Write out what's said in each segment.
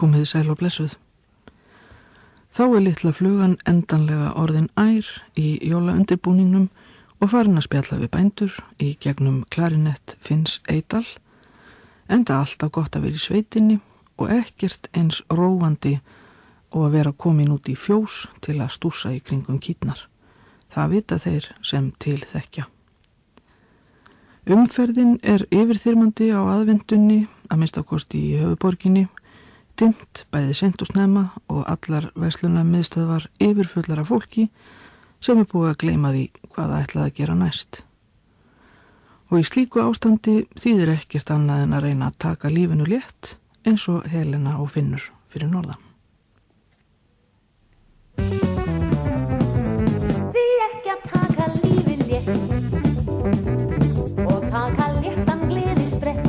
Komiði sæl og blessuð. Þá litla flugan endanlega orðin ær í jólaundirbúningnum og farin að spjalla við bændur í gegnum klarinett Finns Eydal, enda alltaf gott að vera í sveitinni og ekkert eins róandi og að vera komin út í fjós til að stússa í kringum kýtnar. Það vita þeir sem til þekkja. Umferðin yfirþyrmandi á aðvendunni, að minnstakosti í höfuborginni, dimmt bæði seint og snemma og allar verslunarmiðstöðvar yfirfullar af fólki sem búið að gleyma því hvað það ætlaði að gera næst. Og í slíku ástandi þýðir ekkert annað en að reyna að taka lífinu létt eins og Helena og Finnur fyrir norðan. Því ekki að taka lífið létt og taka léttan gleðisprett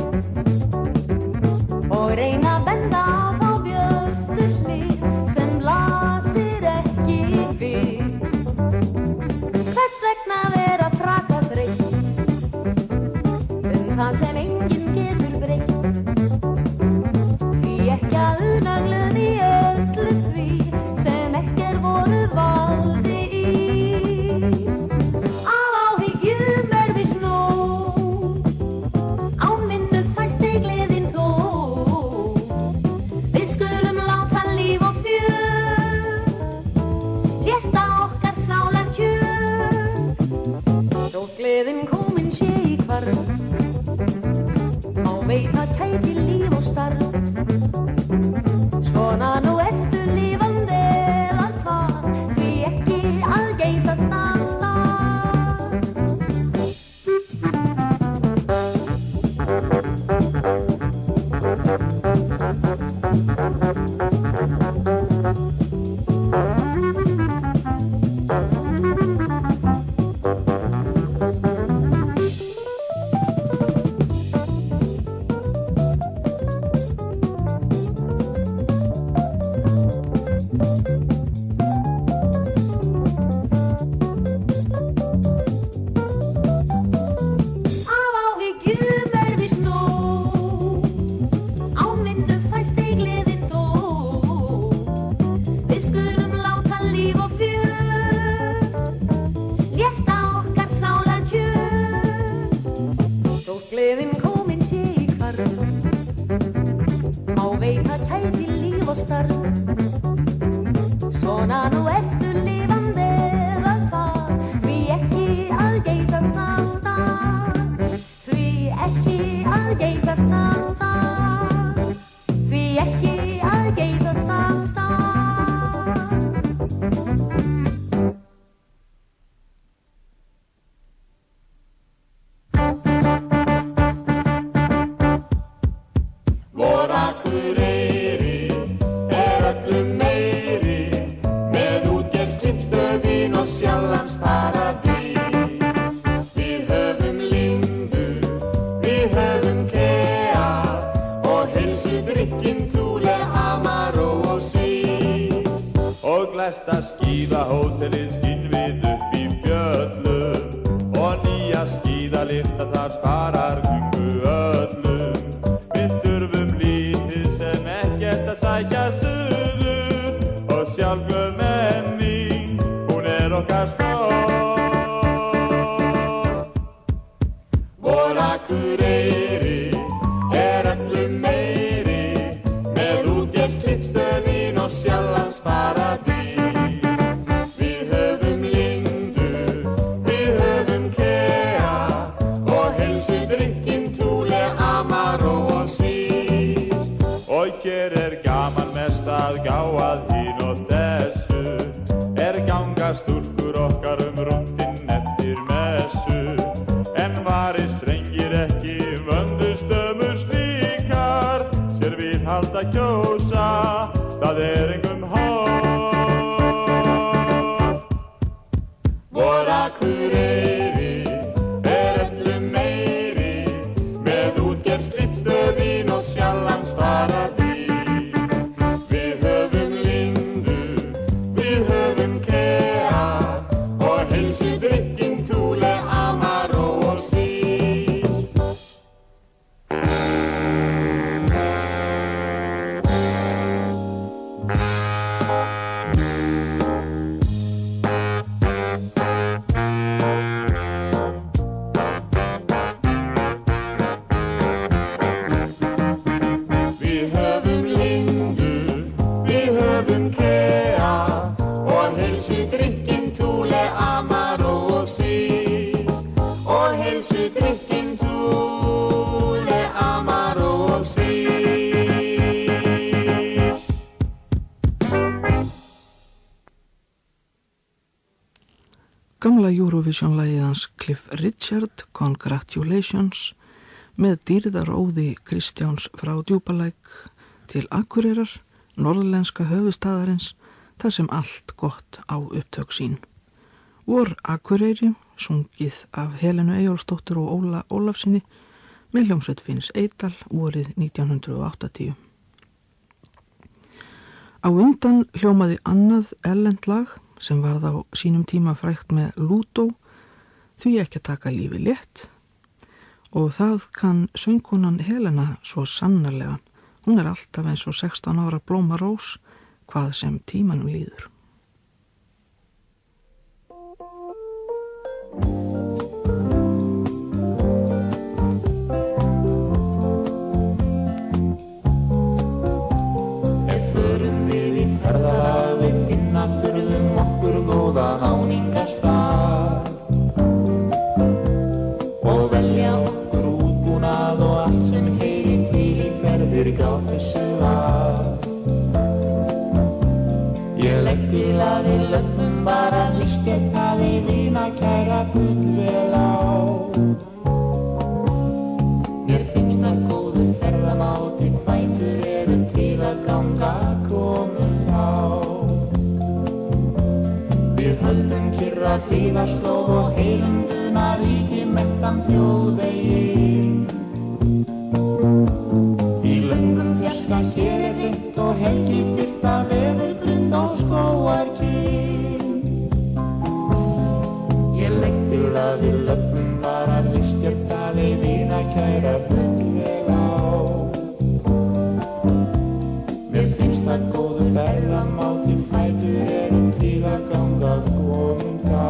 og reyna að benda það sem enginn getur breytt, því ekki að unaglöð í öllu því sem ekki voru valdi í. Af áhyggjum við snóð, án vinnu fæst gleðin þó. Við skulum láta líf og fjör, létta okkar sálar kjör, þó gleðin komin sé í hvarf. Veit að kæti líf og starf, svona nú ertu lifandi að það, því ekki að geysast af stað. besta skíðahótelið skinn við upp í fjöllum og nýja skíðalyfta þar sparar gungu öllum. Við þurfum lítið sem ekkert að sækja suður og sjálfglöð menning, hún okkar stolt. Vor Akureyri öllum meiri með útgerð slippstöðin og Sjallandsparadís. Við höfum Lindu, við höfum Kea og heilsudrykkinn Thule, Amaró og Svís. Og hér gaman mest að gá að hinn og þessu ganga stúlkur okkar rúndinn eftir messu. En varir strengir ekki vöndustömmur slíkar, sér við halda kjósa, það engum hollt. Vor Akureyri öllum meiri með útgerð slippstöðin og Sjallandsparadís. Við höfum Lindu, við höfum Kea og heilsudrykkinn Thule, Amaró og Svís. Við höfum Lindu, við höfum Kea og heilsudrykkinn Thule, Amaró og Svís. Og heilsudrykkinn Thule, Amaró og Svís. Gamla Eurovision-lagið hans Cliff Richard, Congratulations, með dýrðaróði Kristjáns frá Djúpalæk til Akureyrar, norðlenska höfuðstaðarins, þar sem allt gott á upptök sín. Vor Akureyri, sungið af Helenu Eyjólfsdóttur og Óla Ólafssyni, með hljómsveit Finns Eydal vorið 1980. Á undan hljómaði annað erlent lag sem varð á sínum tíma frægt með Lúdó, því ekki að taka lífi létt, og það kann söngkonan Helena svo sannarlega. Hún alltaf eins og 16 ára blómarós, hvað sem tímanum líður. Förum við í ferðalag, við finna þurfum okkur góða áningarstað og velja okkur útbúnað og allt sem heyrir til í ferðir gá þessu að. Ég legg til að við lögnum bara lífsgetaði vina kæra fullvel á. Mér finnst það góður ferðamáti, fætur eru til að ganga, komum þá. Við höldum kyrra hlíðarslóð og heilum dunaríki mettan þjóðveginn. Í löngum fjarska hér hlýtt og helgi birta veðurgrund og skógarkinn. Ég legg til að við lögnum bara lífsgetaði vina kæra fullvel á. Mér finnst það góður ferðamáti, fætur eru til að ganga, komum þá.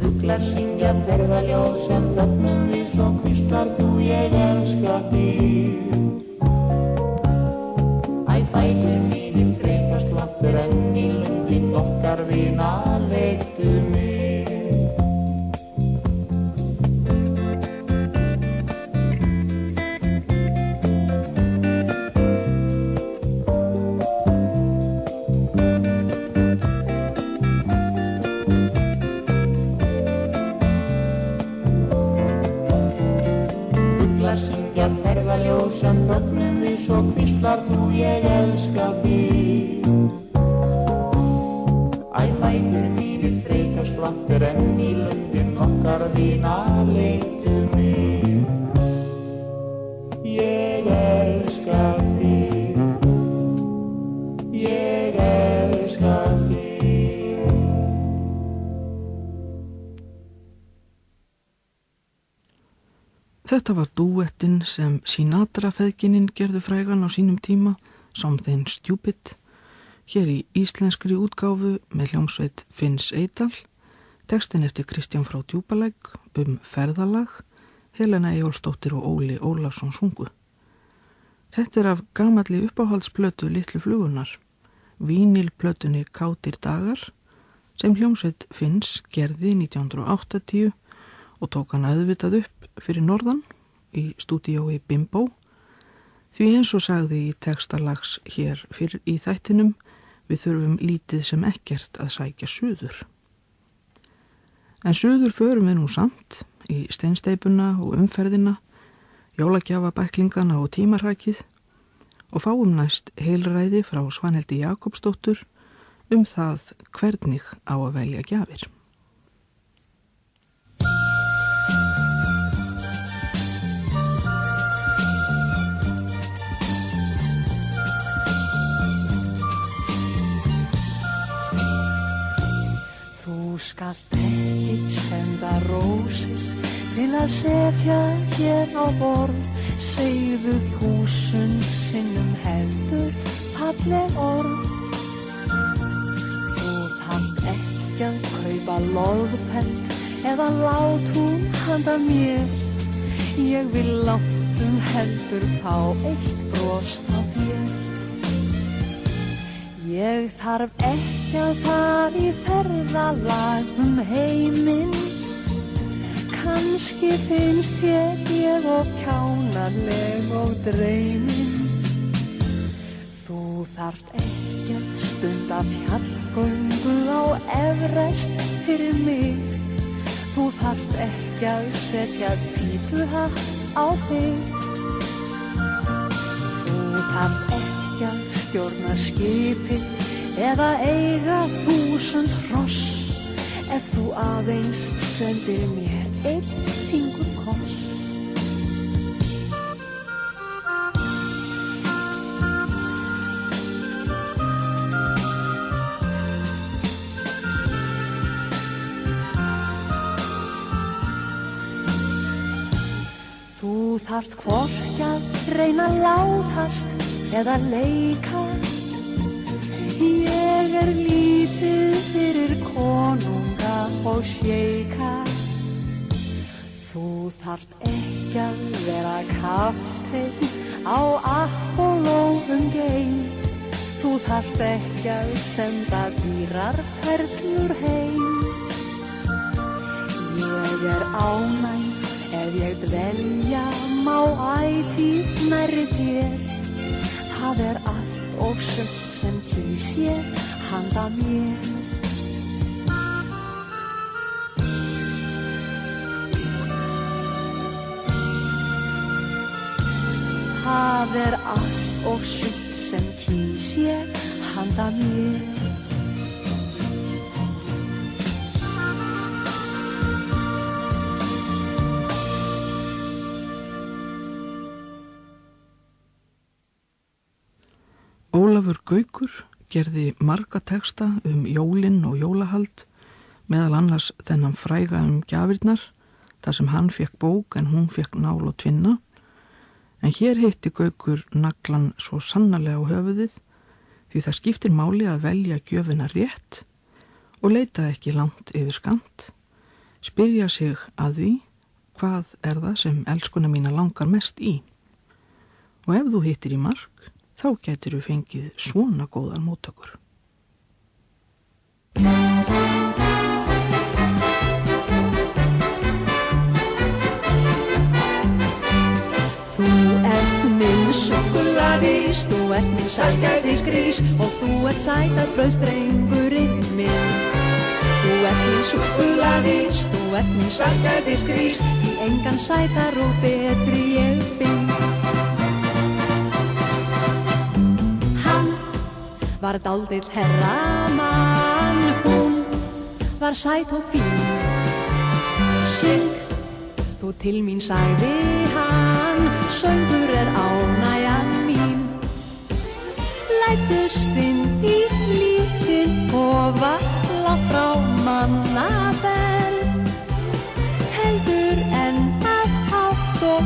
Fuglar syngja ferðaljós sem þögnum við, svo hvíslar þú ég elska þig. Æ, fætur mínir þreytast langt enn í lundin okkar vina leiddu mig. Syngja ferðaljós sem þögnum við, svo hvíslar þú ég elska þig. Æ, fætur mínir þreytast langt enn í lundin okkar vina leiddu mig. Ég elska þig, Þetta var dúettin sem Sinatra-feðginin gerðu frægan á sínum tíma, Something Stupid, hér í íslenskri útgáfu með hljómsveit Finns Eydal, textin eftir Kristján frá Djúpalegg ferðalag, Helena Eyjólfsdóttir og Óli Ólafsson sungu. Þetta er af gamalli uppáhaldsplötu Litlu flugunar, vínilplötunni Kátir dagar, sem hljómsveit Finns gerði 1980 og tók hann auðvitað upp fyrir norðan í stúdíói Bimbo, því eins og sagði í textalags hér fyrir í þættinum, við þurfum lítið sem ekkert að sækja suður. En suður förum við nú samt í steinsteipuna og umferðina, jólagjafabæklingana og tímarhakið og fáum næst heilræði frá Svanhildi Jakobsdóttur það hvernig á að velja gjafir. Þú skalt ekki senda rósir til að setja hér á borð, segðu 1000 sinnum heldur falleg orð. Þú þarft ekki að kaupa loðpeld eða látún handa mér, ég vil látum heldur fá eitt bros á þér. Ég þarf ekki að fara í ferðalag heiminn, kannski finnst ég og kjánaleg og dreymin. Þú þarft ekki að stunda fjallgöngu á Everest fyrir mig, þú þarft ekki að setja pípuhatt á þig. Þú þarft ekki að stjórna skipi eða eiga 1000 hross, ef þú aðeins sendir mér einn fingurkoss. Þú þarft hvorki að reyna að látast eða leika, ég er lítið fyrir konunga og sjeika. Þú þarft ekki að vera kapteinn á Apollo geim, þú þarft ekki að senda dýrar perlur heim. Ég er ánægð ef ég dvelja má ætíð nærri þér, það er allt og sumt sem kýs ég handa mér. Það er allt og sumt sem kýs ég handa mér. Ólafur Gaukur gerði marga texta jólin og jólahald, meðal annars þennan fræga gjafirnar, þar sem hann fekk bók en hún fekk nál og tvinna. En hér heitti Gaukur naglan svo sannarlega á höfuðið, því það skiptir máli að velja gjöfina rétt og leita ekki langt yfir skammt, spyrja sig að því hvað er það sem elskuna mína langar mest í. Og ef þú hittir í mark, þá getur þú fengið svona góðar móttökur. Þú ert minn súkkulaðís, þú ert minn sælgætisgrís og þú ert sætabrauðsdrengurinn minn. Þú ert minn súkkulaðís, þú ert minn sælgætisgrís, í engan sætar og betri ég finn. Hann var dálítill herramann, hún var sæt og fín. Syng, þú til mín sagði hann, söngur er ánægjan mín. Læddust inn í lítinn kofa, langt frá mannaferð, heldur en að hátt og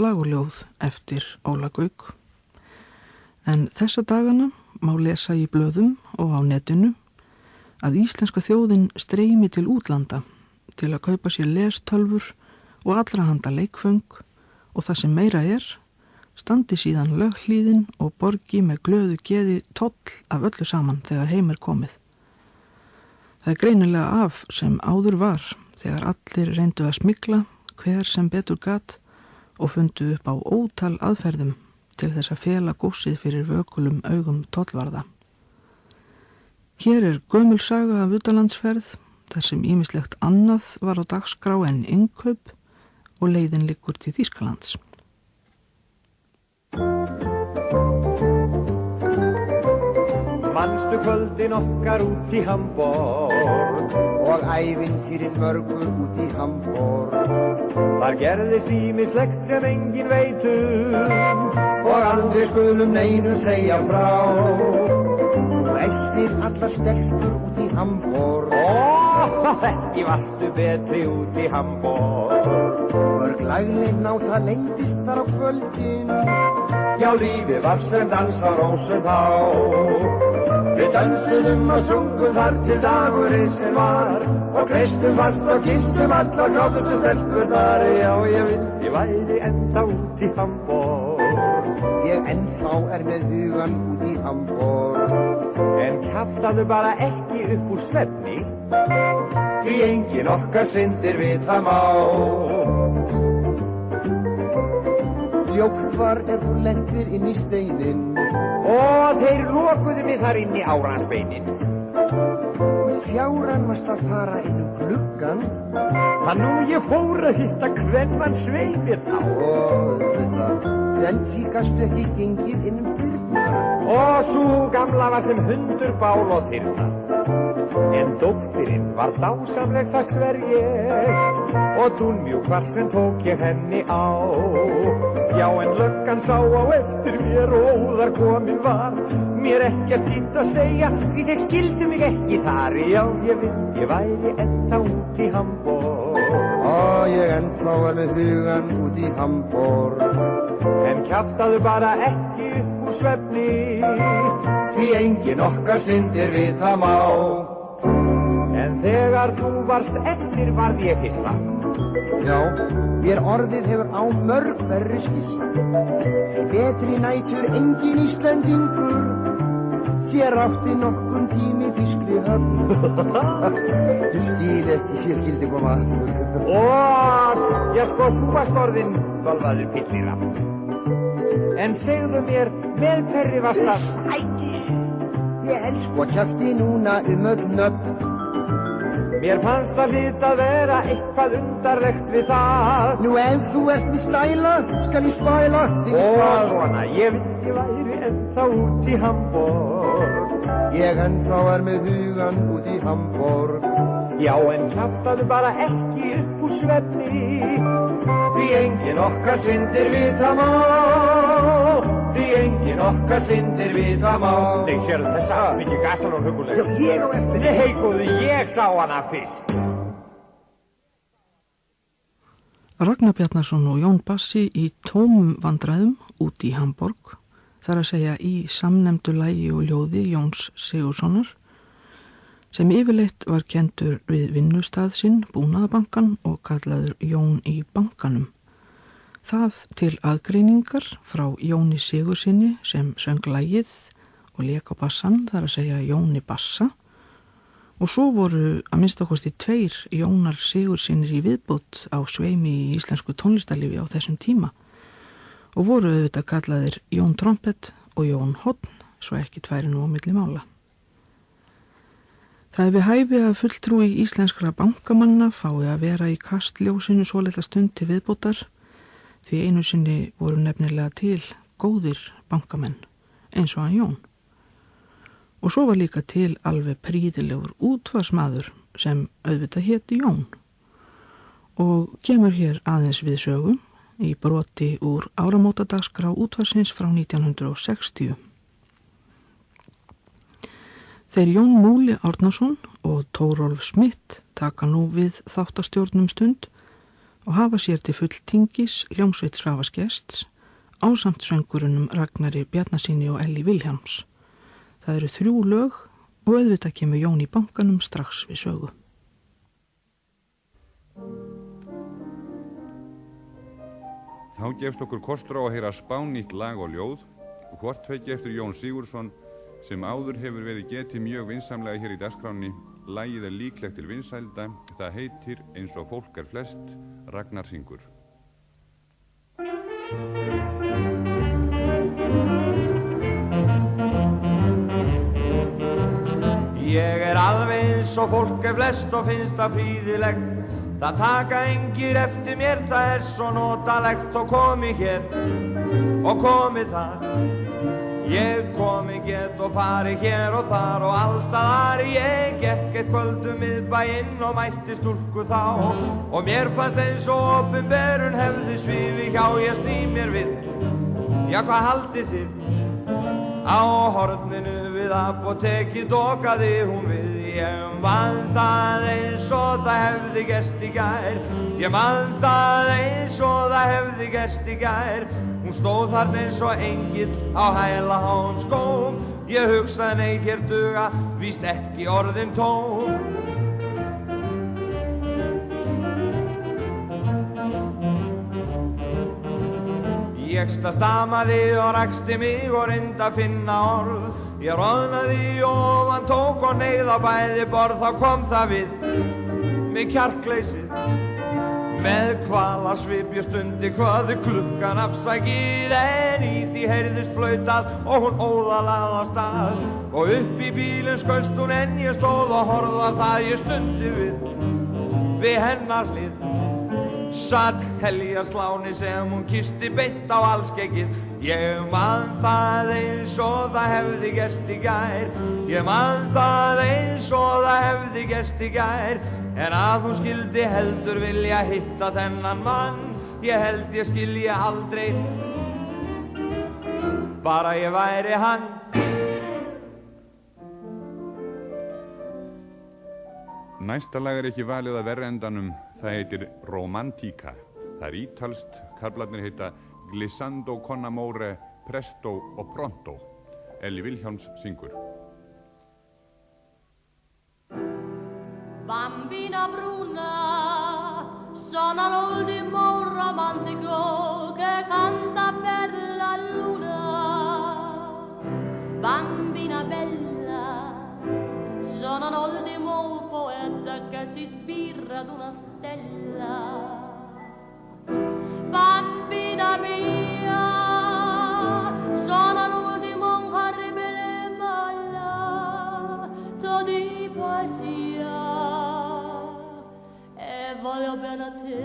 lag og ljóð eftir Óla Gauk. En þessa dagana má lesa í blöðum og á netinu að íslenska þjóðin streymi til útlanda til að kaupa sér lestölfur og allra handa leikföng og það sem meira standi síðan löghlíðin og borgi með glöðu geði toll af öllu saman þegar heim komið. Það greinilega af sem áður var þegar allir reyndu að smygla hver sem betur gat og fundu upp á ótal aðferðum til þess að fela góssið fyrir vökulum augum tollvarða. Hér gömul saga af utanlandsferð þar sem ýmislegt annað var á dagskrá en innkaup og leiðin liggur til Þýskalands. Manstu kvöldin okkar út í Hamborg og ævintýrin mörgu út í Hamborg. Þar gerðist ýmislegt sem enginn veit og aldrei skulum neinu segja frá. Þú eltir allar stelpur út í Hamborg. Ekki varstu betri út í Hamborg. Mörg lagleg náta lengdist þar á kvöldin. Já, lífið var sem dans á rósum þá. Við dansuðum og sungum þar til dagurinn sem var og kreistum fast og gistum allar kátustu stelpurnar. Já, ég vildi væri ennþá út í Hamborg. Ég ennþá með hugan út í Hamborg. En kjaftaðu bara ekki upp úr svefni, því enginn okkar syndir vita má. Ljótt var þú lentir inn í steinin Og þeir lokuðu mig þar inn í áransbeinin. Fjáran varst að fara inn gluggan. Það nú ég fór að hitta kvenmann sveimir þá. En því gastu ekki gengið inn dyrnar. Og sú gamla var sem hundur bál og þyrna. En dóttirinn var dásamleg það sver ég og dúnmjúk var sem tók ég henni á. Já, en löggan sá á eftir mér og óðar komin var. Mér ekkert títt að segja því þeir skildu mig ekki þar. Já, ég vildi væri ennþá út í Hamborg. Ég ennþá með hugan út í Hamborg. En kjaftaðu bara ekki upp úr svefni, því enginn okkar syndir vita má. En þegar þú varst eftir varð ég hissa. Já, mér orðið hefur á mörg verri skissa. Því betri nætur engin Íslendingur sér átti nokkun tími þýskri höfn. Ég skil ekki, ég skildi koma aftur. Já, sko, þú varst orðinn bölvaður fyllir aftur. En segðu mér, með hverri varst að sæki? Ég elsku að kjafti núna öll nöfn. Mér fannst að hlýta vera eitthvað undarlegt við það. Nú ef þú ert með stæla, skal ég spæla þig stað. Svona, ég vildi væri ennþá út í Hamborg. Ég ennþá með hugan út í Hamborg. Já, en kjaftaðu bara ekki upp úr svefni, því enginn okkar syndir vita má. Því enginn okkar syndir vita má. Nei, sérðu þessa afmikið gasan og huguleg. Já, ég á eftir. Nei, góði, ég sá hana fyrst. Ragnar Bjarnason og Jón Bassi í tómum vandræðum út í Hamborg, þar að segja í samnefndu lagi og ljóði Jóns Sigurðssonar, sem yfirleitt var kendur við vinnustað sinn, Búnaðarbankann, og kallaður Jón í bankanum. Það til aðgreiningar frá Jóni Sigurðssyni sem söng lagið og lék á bassan, þar að segja Jóni Bassa, og svo voru að minnstakosti 2 Jónar Sigurðssynir í viðbót á sveimi í íslensku tónlistarlífi á þessum tíma og voru auðvitað kallaðir Jón Trompet og Jón Horn, svo ekki 2 nú á milli mála. Það er við hæfi að fulltrúi íslenskra bankamanna fái að vera í kastljósinu svolitla stund til viðbótar, því einu sinni voru nefnilega til góðir bankamenn eins og hann Jón. Og svo var líka til alveg prýðilegur útvarsmaður sem auðvitað héti Jón og kemur hér aðeins við sögu í broti úr áramótadagskrá útvarsins frá 1960. Þeir Jón Múli Árnason og Tórólf Smith taka nú við þáttastjórnum stund, og hafa sér til fulltingis hljómsveit Svavas Gests ásamt söngurunum Ragnari Bjarnasyni og Elli Vilhjálms. Það eru 3 lög og auðvitað kemur Jón í bankanum strax við sögu. Þá gefst okkur kostur á að heyra spánnýtt lag og ljóð, hvort tveggja eftir Jón Sigurðsson sem áður hefur verið getið mjög vinsamlega hér í dagskránni. Lagið er líklegt til vinsælda, það heitir Eins og fólk er flest, Ragnar syngur. Ég er alveg eins og fólk er flest og finnst það prýðilegt. Það taka engir eftir mér, það er svo notalegt og komi hér og komi þar. Ég komi get og fari hér og þar og allstaðar. Ég gekk eitt kvöldu miðbæinn og mætti stúlku þá og mér fannst eins og opinberun hefði svifi hjá. Ég sný mér við, já hvað haldið þið? Á horninu við apótekið dokaði hún við. Ég man það eins og það hefði gerst í gær. Ég man það eins og það hefði gerst í gær. Hún stóð þarna eins og engill á hælaháum skóm. Ég hugsaði nei, hér duga víst ekki orðin tóm. Ég stamaði og raksti mig og reyndi að finna orð. Ég roðnaði ofan tók og neyð á bæði borð. Þá kom það við mig kjarkleysið með kvalasvip. Ég stundi hvað klukkan afsakið en í því heyrðist flautað og hún óðalað á stað. Og upp í bílinn skaust hún en ég stóð og horfði á það. Ég stundi við hennar hlið satt heljarsláni sem hún kyssti beint á alskeggið. Ég man það eins og það hefði gerst í gær. Ég man það eins og það hefði gerst í gær. En að hún skildi heldur vilja hitta þennan mann. Ég held ég skilji aldrei, bara ég væri hann. Næsta lag er ekki valið að verra endanum. Það heitir Romantica. Það er ítalskt, kaflarnir heita Glissando con amore, presto og pronto. Elli Vilhjálms syngur. Bambina bruna, sono l'ultimo romantico che canta per la luna. Bambina bella, sono l'ultimo poeta che si ispira ad una stella. Bambina mia, sono l'ultimo incredibile malato di poesia e voglio bene a te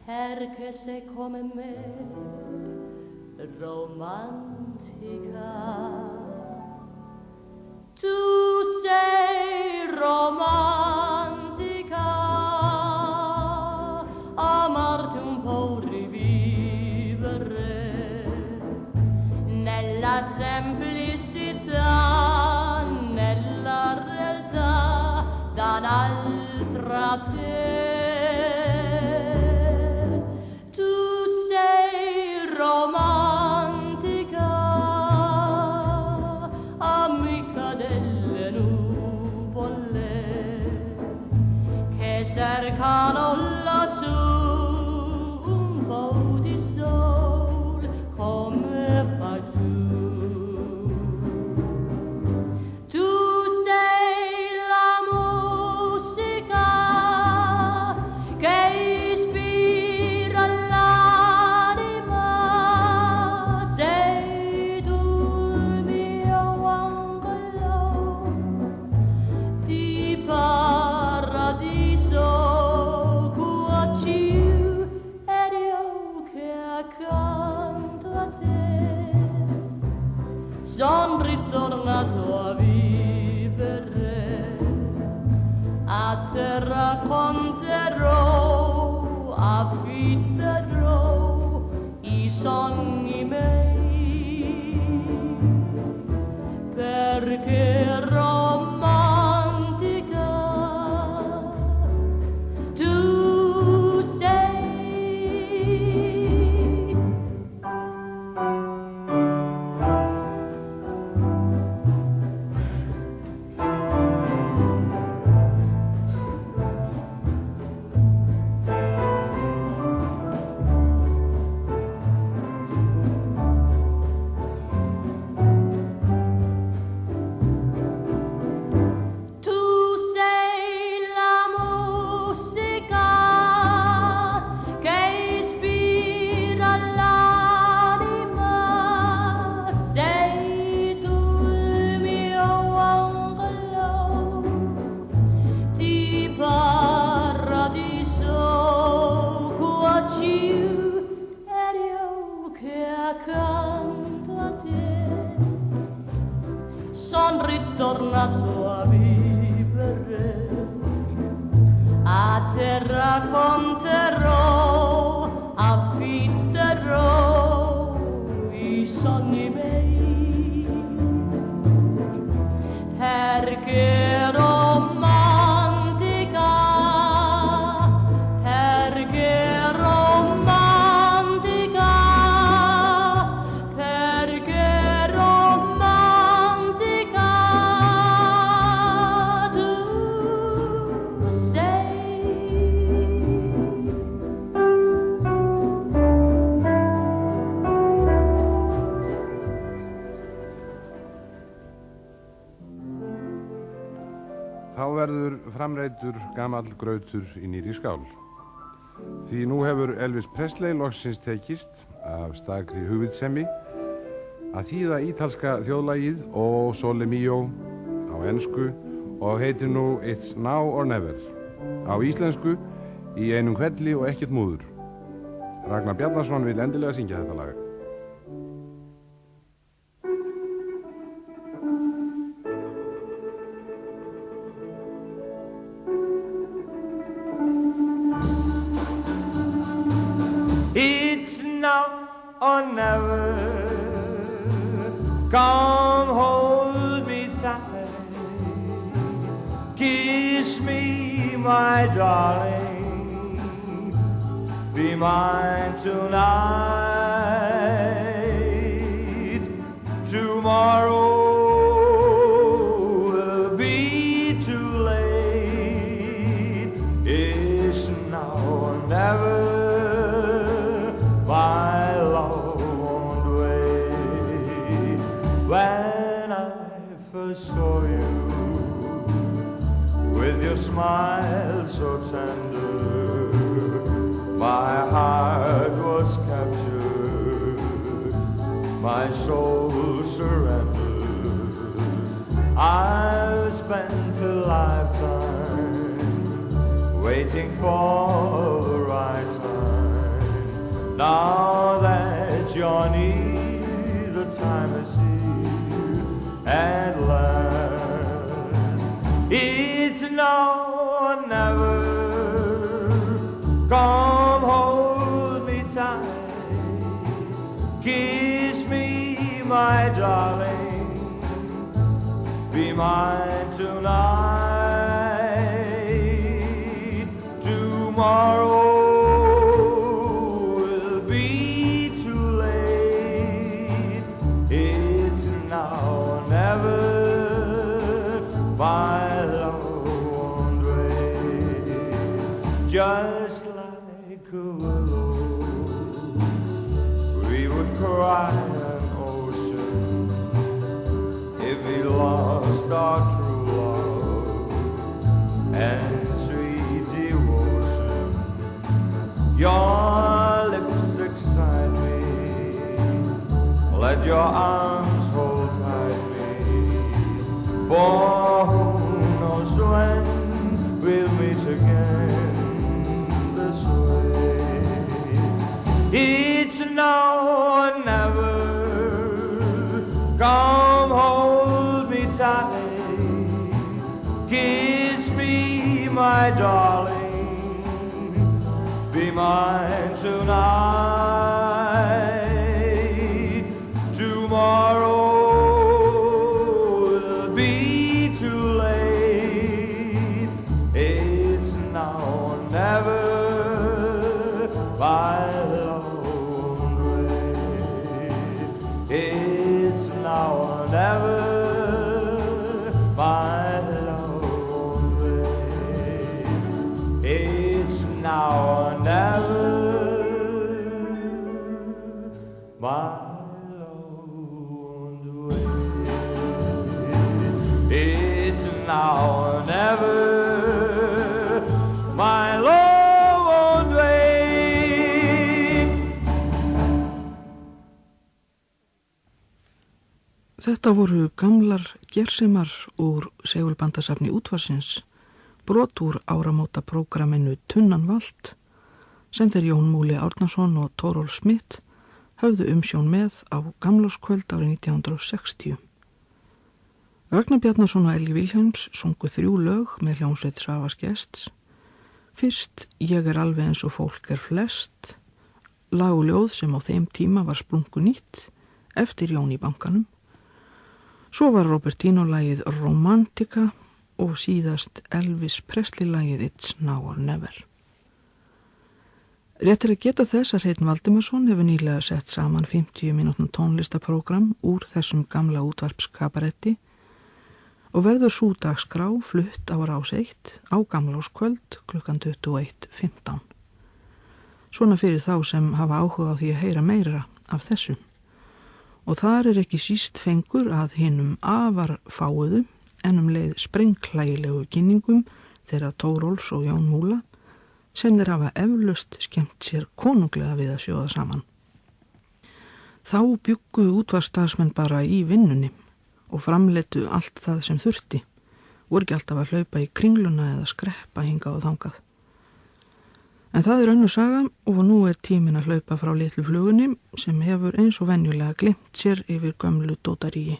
perché sei come me, romantica. Tu sei romantica, amarti un po' rivivere nella semplicità, nella realtà da un'altra te. Tu sei romantica, amica delle nuvole che cercano lassù un po' di sole come fai tu. Tu sei la musica che ispira l'anima, sei tu il mio angolo di paradiso. Ed io che accanto a te son ritornato a vivere, a te racconterò, affitterò i sogni miei, perché romantica tu tua vivere, a te racconterò, affitterò i sogni miei, perché romantica, perché romantica, perché romantica tu sei. Þá verður framreiddur gamall grautur í nýrri skál. Því nú hefur Elvis Presley loksins tekist af stakri hugvitssemi að þýða ítalska þjóðlagið O Sole Mio á ensku og heitir nú It's Now or Never á íslensku í einum hvelli og ekkert múður. Ragnar Bjarnason vil endilega syngja þetta lag. It's now or never. Come hold me tight. Kiss me, my darling. Be mine tonight. Tomorrow will be too late. It's now or never. My love won't wait. When I first saw you, with your smile so tender, my heart was captured, my soul surrendered. I've spent a lifetime waiting for the right time. Now that you're near, the time is here at last. It's now or never. Come hold me tight. Kiss me, my darling. Be mine tonight. Tomorrow my love won't wait. Just like a willow, we would cry an ocean if we lost our true love and sweet devotion. Your lips excite me, let your arms hold tight me. For who knows when we'll meet again this way. It's now or never. Come hold me tight. Kiss me, my darling. Be mine tonight. Tomorrow never. My love won't wait. It's now or never. My love won't wait. It's now or never. My love won't wait. It's now or never. My love won't wait. Þetta voru gamlar gersimar úr segulbandasafni Útvarsins, brot úr áramótaprógramminu Tunnan Vald, sem þeir Jón Múli Árnason og Thorolf Smith höfðu umsjón með á gamlárskvöld árið 1960. Ragnar Bjarnason og Elgi Vilhjálms sungu 3 lög með hljómsveit Svavars Gests. Fyrst Ég alveg eins og fólk flest, lag og ljóð sem á þeim tíma var splungu nýtt eftir Jón í bankanum. Svo var Robertino lagið Romantica og síðast Elvis Presley lagið It's Now or Never. Rétt að geta þess að Hreinn Valdimarsson hefur nýlega sett saman 50 mínútna tónlistaprógram úr þessum gamla útvarpskabaretti og verður sú dagskrá flutt á Rás 1 á gamlárskvöld klukkan 21:15. Svona fyrir þá sem hafa áhuga á því að heyra meira af þessu. Og þar ekki síst fengur að hinum afar fáuðu en leið sprengklægilegu kynningum þeirra Thórólfs og Jón Múla sem þeir hafa eflaust skemmt sér konunglega við að sjóða saman. Þá bjuggu útvarpsstarfsmenn bara í vinnunni og framleiddu allt það sem þurfti, voru ekki alltaf að hlaupa í kringluna eða skreppa hingað og þangað. En það önnur saga og nú tíminn að hlaupa frá litlu flugunni sem hefur eins og venjulega glemt sér yfir gömlu dótaríi.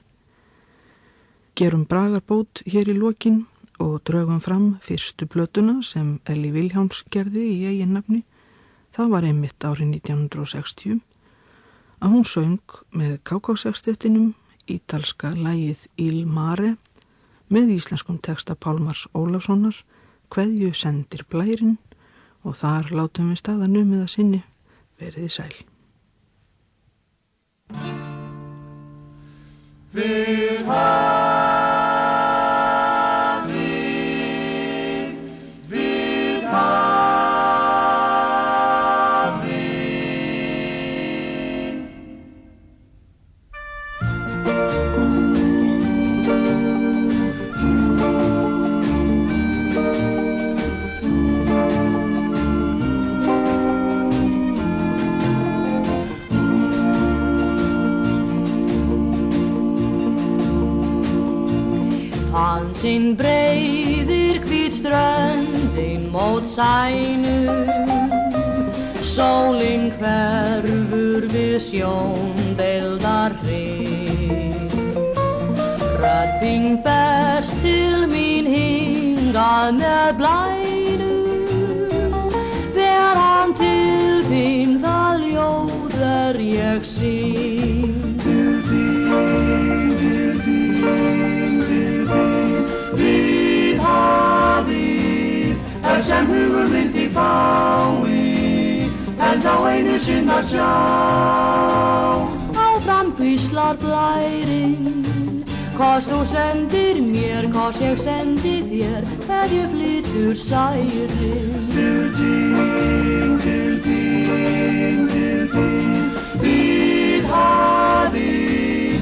Gerum bragarbót hér í lokin og draugum fram fyrstu plötuna sem Elli Vilhjálms gerði í eigin nafni. Það var einmitt árið 1960 að hún söng með KK-sextettinum ítalska lagið Il Mare með íslenskum texta Pálmars Ólafssonar Kveðju sendir blærinn og þar látum við staða numið að sinni. Verið sæl. Við Hansinn breiðir hvít ströndin mót sænum, sólin hverfur við sjóndeildar hrygg. Rödd þín berst til mín hingað með blænum, ver hann til þín það ljóð ég syng. Til þín, til þín, til þín, við hafið sem hugur minn þig fái, en þá einu sinn að sjá. Áfram hvíslar blærinn, hvort þú sendir mér, hvort ég sendi þér, hverju flytur særinn. Til þín, til þín, til þín, við hafið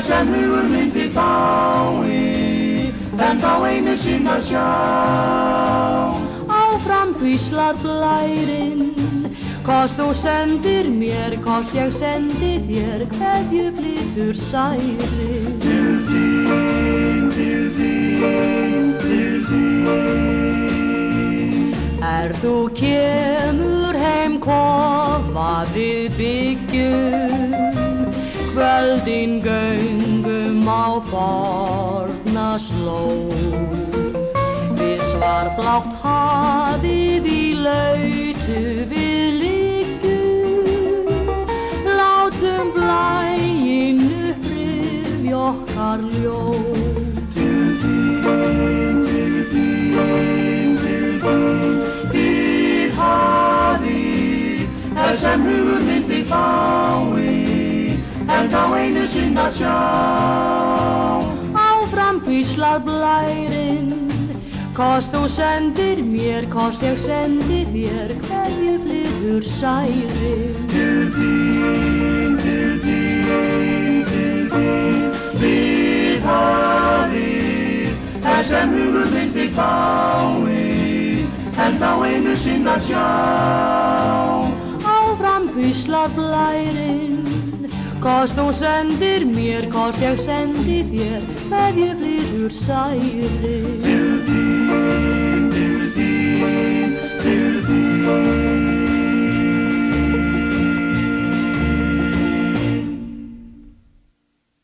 sem hugur minn þig fái, en þá einu sinn að sjá. Áfram hvíslar blærinn, hvort þú sendir mér, hvort ég sendi þér, hverju flytur særinn. Til þín, til þín, til þín. Þú kemur heim kofa við byggjum, kvöldin göngum á forna slóð. Við svarblátt hafið í lautu við liggjum, látum blæinn upprifja okkar ljóð. Til þín, til þín, til þín, við hafið sem hugur minn þig fái, en þá einu sinn að sjá. Áfram hvíslar blærinn, hvort þú sendir mér, hvort ég sendi þér, hverju flytur særinn. Til þín, til þín, til þín, við hafið sem hugur minn þig fái, en þá einu sinn að sjá. Áfram hvíslar blærinn, hvort þú sendir mér, hvort ég sendi þér, hverju flytur særinn. Til þín, til þín.